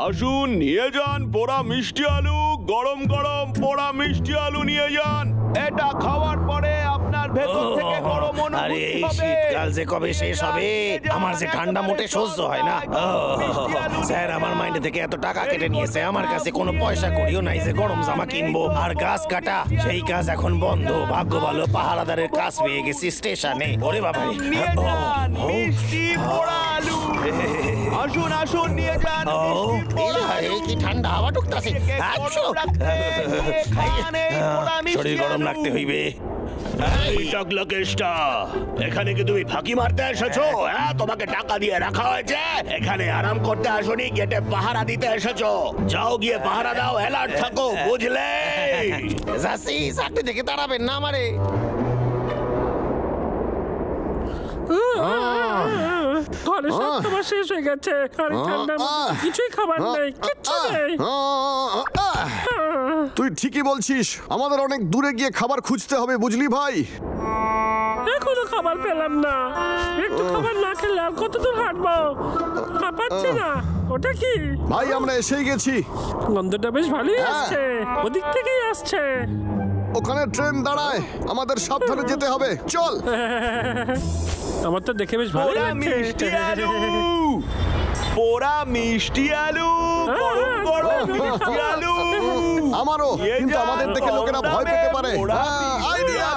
আসুন নিয়ে যান পোড়া মিষ্টি আলু, গরম গরম পোড়া মিষ্টি আলু নিয়ে যান। এটা খাওয়ার পরে আপনার ভেতর থেকে গরম অনুভূতি হবে। শীতকাল যে কবে শেষ হবে, আমার যে ঠান্ডা মোটে সহ্য হয় না। স্যার আমার মাইন্ড থেকে এত টাকা কেটে নিয়েছে, আমার কাছে কোনো পয়সা করিও নাই যে গরম জামা কিনবো। আর গাছ কাটা সেই কাজ এখন বন্ধ। ভাগ্য ভালো পাহারাদারের কাজ পেয়ে গেছি স্টেশনে। ওরে বাবা মিষ্টি পোড়া আলু, আসুন আসুন নিয়ে যান। কি ঠান্ডা হাওয়া ঢুকতেছে, শরীর গরম লাগতে হইবে। এখানে কি তুমি ফাঁকি মারতে এসেছো? তোমাকে টাকা দিয়ে রাখা হয়েছে, এখানে আরাম করতে আসনি, গেটে পাহারা দিতে এসেছো। যাও গিয়ে পাহারা দাও, অ্যালার্ট থাকো, বুঝলে? যাচ্ছি, চাকরি দেখে দাঁড়াবেন না আমারে। ঘরে সব খাবার শেষ হয়ে গেছে, কিছুই খাবার নেই, কিচ্ছু নেই। তুই ঠিকই বলছিস, আমাদের অনেক দূরে গিয়ে খাবার খুঁজতে হবে, বুঝলি ভাই? এখনো খাবার পেলাম না। একটু খাবার না খেলে আর কত দূর হাঁটবো, পাচ্ছি না। ওটা কি ভাই? আমরা এসেই গেছি। গন্ধটা বেশ ভালোই আসছে, ওদিক থেকেই আসছে। ওখানে ট্রেন দাঁড়ায়, আমাদের সাবধানে যেতে হবে, চল। আমার তো দেখে বেশ ভালো লাগছে। পোড়া মিষ্টি আলু, গরম গরম মিষ্টি আলু। আমারও, কিন্তু আমাদের দেখে লোকেরা ভয় পেতে পারে। আইডিয়া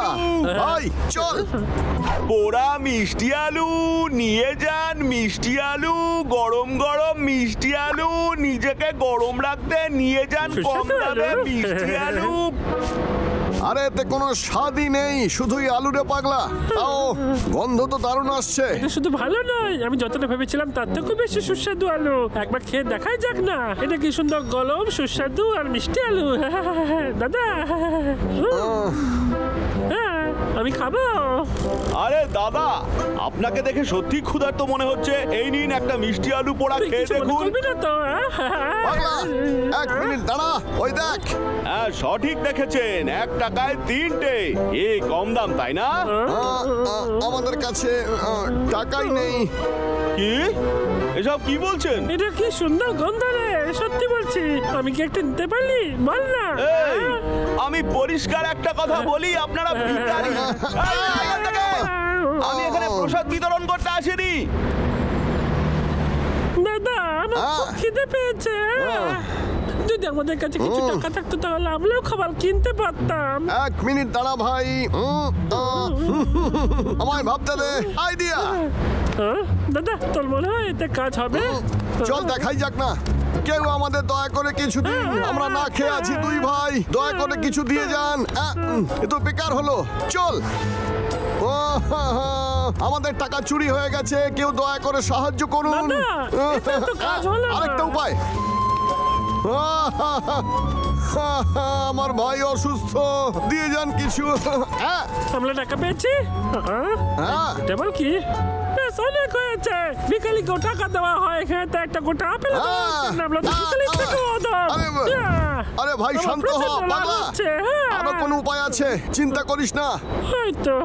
ভাই, চল। পোড়া মিষ্টি আলু নিয়ে যান, মিষ্টি আলু, গরম গরম মিষ্টি আলু। নিজেকে গরম রাখতে নিয়ে যান কম দামে মিষ্টি আলু। আরে এতে কোনো স্বাদই নেই, শুধুই আলু রে পাগলা। তাও গন্ধ তো দারুণ আসছে। এটা শুধু ভালো নয়, আমি যতটা ভেবেছিলাম তার থেকেও বেশি সুস্বাদু আলু। একবার খেয়ে দেখাই যাক না। এটা কি সুন্দর গরম সুস্বাদু আর মিষ্টি আলু। দাদা আমি খাবো। আরে দাদা, আপনাকে দেখে সত্যি ক্ষুধার্ত মনে হচ্ছে। এই নিন একটা মিষ্টি আলু পোড়া খেয়ে দেখুন। এক মিনিট দাঁড়া, ওই দেখ। হ্যাঁ সঠিক দেখেছেন, 1 টাকায় 3টে। এই কম দাম তাই না? আমাদের কাছে টাকাই নেই। কি এসব কি বলছেন? এটা কি সুন্দর গন্ধ রে, সত্যি বলছি। আমি কি একটা নিতে পারি? বল না। আমি পরিষ্কার একটা কথা বলি, আপনারা ভিখারি। আমি এখানে প্রসাদ বিতরণ করতে আসিনি। দাদা আমার খুব খিদে পেয়েছে। যদি আমাদের কাছে কিছু টাকা থাকতো তাহলে আমরাও খাবার কিনতে পারতাম। 1 মিনিট দাঁড়া ভাই, আমায় ভাবতে দে। আইডিয়া। দাদা তোর মনে হয় এতে কাজ হবে? চল দেখাই যাক না। কেউ আমাদের দয়া করে কিছু দিন, আমরা না খেয়ে আছি 2 ভাই। দয়া করে কিছু দিয়ে যান। এ তো বেকার হলো। চল। আমাদের টাকা চুরি হয়ে গেছে, কেউ দয়া করে সাহায্য করুন। আরেকটা উপায়। আমার ভাই অসুস্থ, দিয়ে যান কিছু। আমরা টাকা পেয়েছি। টেবল কি অনেক হয়েছে। বিকালে টাকা দেওয়া হয়, এখানে তো একটা গোটা আপেল। আরে ভাই শান্ত হ পাগলা, আরো কোনো উপায় আছে, চিন্তা করিস না। হয়তো,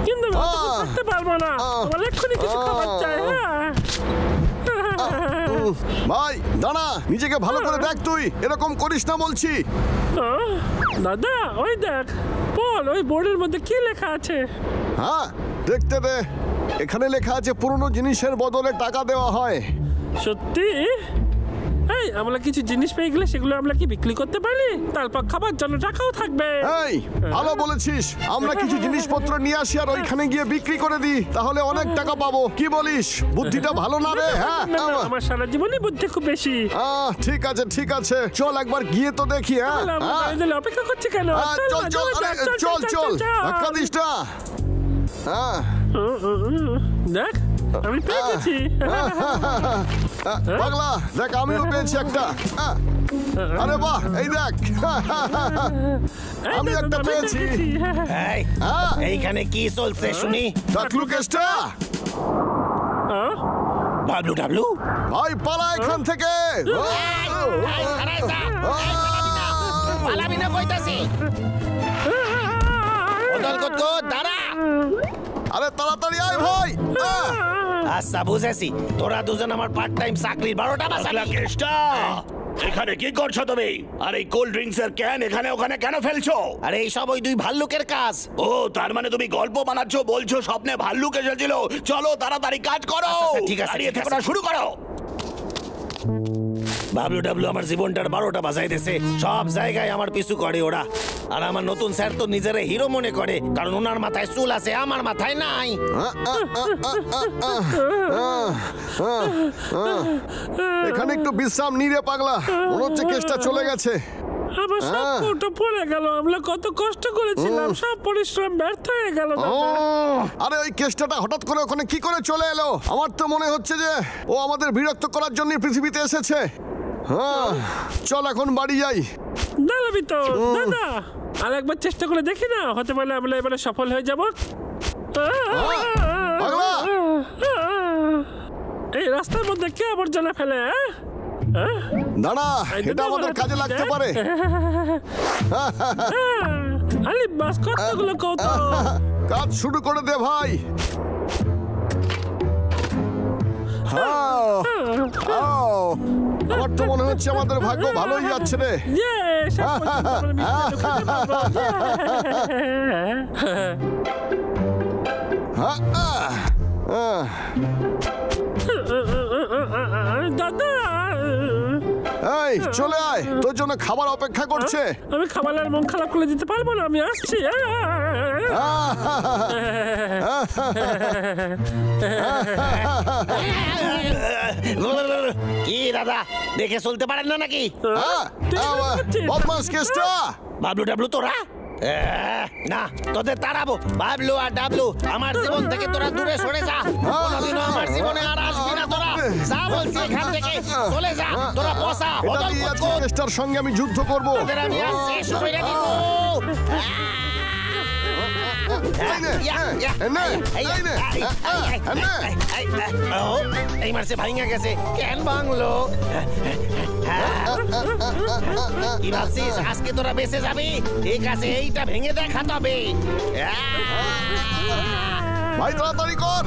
কিন্তু করতে পারবো না। আমার এক্ষুনি কিছু খাবার চাই। ভাই দাঁড়া, নিজেকে ভালো করে দেখ, তুই এরকম করিস না বলছি। দাদা ওই দেখ, বল ওই বোর্ডের মধ্যে কি লেখা আছে? হ্যাঁ দেখতে দে। এখানে লেখা আছে পুরনো জিনিসের বদলে টাকা দেওয়া হয়। সত্যি? এই আমরা কিছু জিনিস পেয়ে গেলে সেগুলো আমরা কি বিক্রি করতে পারি? তারপর খাবার জন্য টাকাও থাকবে। এই ভালো বলেছিস, আমরা কিছু জিনিসপত্র নিয়ে আসি আর ওইখানে গিয়ে বিক্রি করে দিই, তাহলে অনেক টাকা পাবো। কি বলিস? বুদ্ধিটা ভালো না রে? হ্যাঁ আমার সারা জীবনে বুদ্ধি খুব বেশি। ঠিক আছে ঠিক আছে, চল একবার গিয়ে তো দেখি। অপেক্ষা করছি কেন? চল চল চল চল, ধাক্কা দিস না। দেখ আমি পেয়ে গেছি। পাগলা দেখ, আমিও পেয়েছি একটা। আরে বাহ, এই দেখ আমি একটা পেয়েছি। এইখানে কি চলছে শুনি? ডাকলু কেষ্টা, ডাবলু ডাবলু ভাই পালা এখান থেকে। পালাবি না কইতাছি। দাঁড়া, আরে তাড়াতাড়ি আয় ভাই। আচ্ছা বুঝেছি, তোরা দুজন আমার পার্ট টাইম চাকরির 12টা বাজাবি। কেষ্টা, এখানে কি করছো তুমি? আর এই কোল্ড ড্রিঙ্কস এর ক্যান এখানে ওখানে কেন ফেলছো? আরে এই সব ওই দুই ভাল্লুকের কাজ। ও তার মানে তুমি গল্প বানাচ্ছো, বলছো স্বপ্নে ভাল্লুক এসেছিল। চলো তাড়াতাড়ি কাজ করো। আচ্ছা, ঠিক আছে, দাঁড়িয়ে ঠিক থেকো আছে। না, শুরু করো। বাবলু ডাবলু আমার জীবনটার 12টা বাজাই দিয়েছে। সব জায়গায় আমার পিছু করে ওরা। আর আমার নতুন স্যার তো নিজের হিরো মনে করে, কারণ ওনার মাথায় চুল আছে, আমার মাথায় নাই। এখানে একটু বিশ্রাম নিরে পাগলা, মনে হচ্ছে কেসটা চলে গেছে। আমার সব কৌটো পড়ে গেল, আমরা কত কষ্ট করেছিলাম, সব পরিশ্রম ব্যর্থ হয়ে গেল ও, দাদা। আরে ওই কেসটা হঠাৎ করে ওখানে কি করে চলে এলো? আমার তো মনে হচ্ছে যে ও আমাদের বিরক্ত করার জন্য পৃথিবীতে এসেছে। হ্যাঁ, চল এখন বাড়ি যাই। দাঁড়াবি তো দাদা, আর একবার চেষ্টা করে দেখি না, হতে পারলে আমরা এবারে সফল হয়ে যাব। পাগলা! এই রাস্তার মধ্যে কে আবর্জনা ফেলে? দাঁড়া, এটা আমাদের কাজে লাগতে পারে। আলি বাস কতগুলো কত কাজ শুরু করে দে ভাই। আমার তো মনে হচ্ছে আমাদের ভাগ্য ভালোই যাচ্ছে রে। দাদা এই চলে আয়, তোর জন্য খাবার অপেক্ষা করছে। আমি খাবারের মন খারাপ করে দিতে পারবো না, আমি আসছি। কি দাদা, দেখে চলতে পারেন না নাকি? বদমাস কেসটা। বাবলু ডাবলু তোরা না, তোদের তাড়াবো। বাবলু আর ডাবলু, আমার জীবন থেকে তোরা দূরে সরে যা। কোনোদিনও আমার জীবনে আর আসবি না তোরা। যা বলছি এখান থেকে চলে যা। তোরা বসা এটা দিয়ে আজকে কেসটার সঙ্গে আমি যুদ্ধ করব। তোদের আমি আজ শেষ করে দিব। এই মারছে ভাঙা গেছে, কেন ভাঙলো? কি ভাবছিস আজকে তোরা বেঁচে যাবি? ঠিক আছে, এইটা ভেঙে দেখা তবে। ভাই তাড়াতাড়ি কর।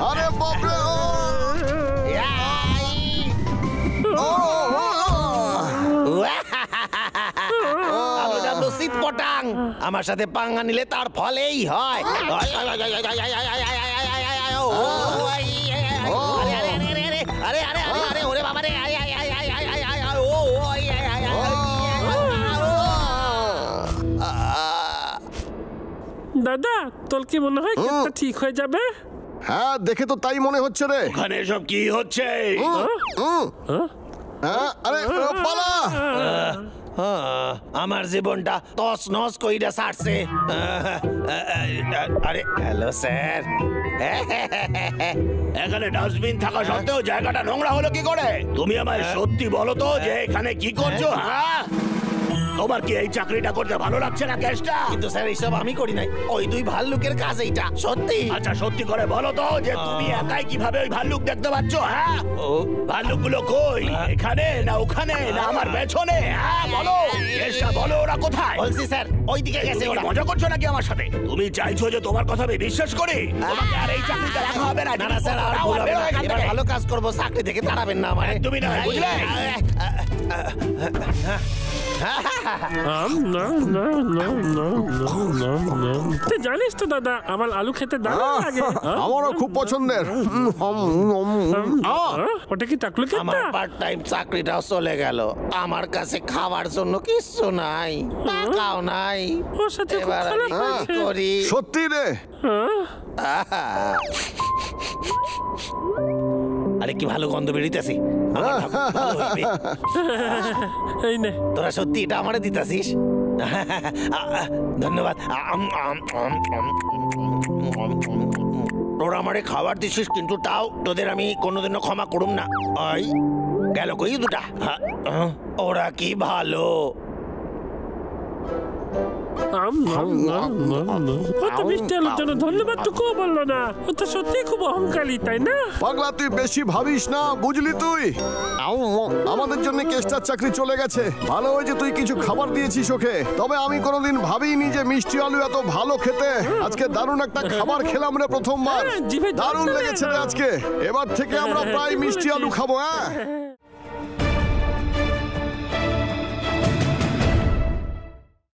আরে বাপরে! পটাং আমার সাথে পাঙ্গা নিলে তার ফলেই হয়। আরে আরে আরে ওরে বাবা রে! দাদা, তোর কি মনে হয় কেসটা ঠিক হয়ে যাবে? হ্যাঁ, দেখে তো তাই মনে হচ্ছে রে। ওখানে এসব কি হচ্ছে? আরে পালা! আমার জীবনটা তস নস কইরা ছাড়ছে। আরে হ্যালো স্যার, এখানে ডাস্টবিন থাকা সত্ত্বেও জায়গাটা নোংরা হলো কি করে? তুমি আমায় সত্যি বলো তো যে এখানে কি করছো? হ্যাঁ, তোমার কি এই চাকরিটা করতে ভালো লাগছে না কেসটা? কিন্তু স্যার এইসব আমি করি নাই, ওই দুই ভাল্লুকের কাজ এইটা। সত্যি? আচ্ছা সত্যি করে বলো তো যে তুমি একাই কিভাবে ওই ভাল্লুক দেখতে পাচ্ছ? হ্যাঁ, ভাল্লুকগুলো কই? এখানে না ওখানে না আমার পেছনে? হ্যাঁ বলো, কেসটা বলো, ওরা কোথায়? বলছি স্যার, ওইদিকে গেছে ওরা। মজা করছো নাকি আমার সাথে? তুমি চাইছো যে তোমার কথা আমি বিশ্বাস করি? তোমাকে আর এই চাকরিটা রাখা হবে না। না না স্যার, আর ভুল হবে না। এবার ভালো কাজ করবো, চাকরি থেকে তাড়াবেন না আমারে। তুমি না, বুঝলে? তুই জানিস তো দাদা, আমার আলু খেতে দারুণ লাগে। আমারও খুব পছন্দের। ওটা কি টাকলু আমার খেতে? পার্ট টাইম চাকরিটাও চলে গেল। আমার কাছে খাওয়ার জন্য কিছু নাই, টাকাও নাই। ওর সাথে খুব এবার খারাপ আমি কি হয়েছে। করি? সত্যি রে? আরে কি ভালো গন্ধ বেরিতেছে। এই নে, তোরা সত্যি এটা আমারে দিতাছিস? ধন্যবাদ। তোরা আমারে খাবার দিছিস, কিন্তু তাও তোদের আমি কোনোদিনও ক্ষমা করুম না। ওই গেল কই দুটা? ওরা কি ভালো। ও তো মিষ্টি আলুর জন্য ধন্যবাদ টুকুও বললো না। ও তো সত্যি খুব অহংকারী, তাই না? পাগলা, তুই বেশি ভাবিস না, বুঝলি? তুই আমাদের জন্য কেষ্টার চাকরি চলে গেছে। ভালো হয়েছে তুই কিছু খাবার দিয়েছিস ওকে। তবে আমি কোনোদিন ভাবিনি যে মিষ্টি আলু এত ভালো খেতে। আজকে দারুণ একটা খাবার খেলাম রে প্রথমবার। হ্যাঁ, জিভে জল দারুণ চলে লেগেছে রে এলো। আজকে। এবার থেকে আমরা প্রায় মিষ্টি আলু খাবো। হ্যাঁ।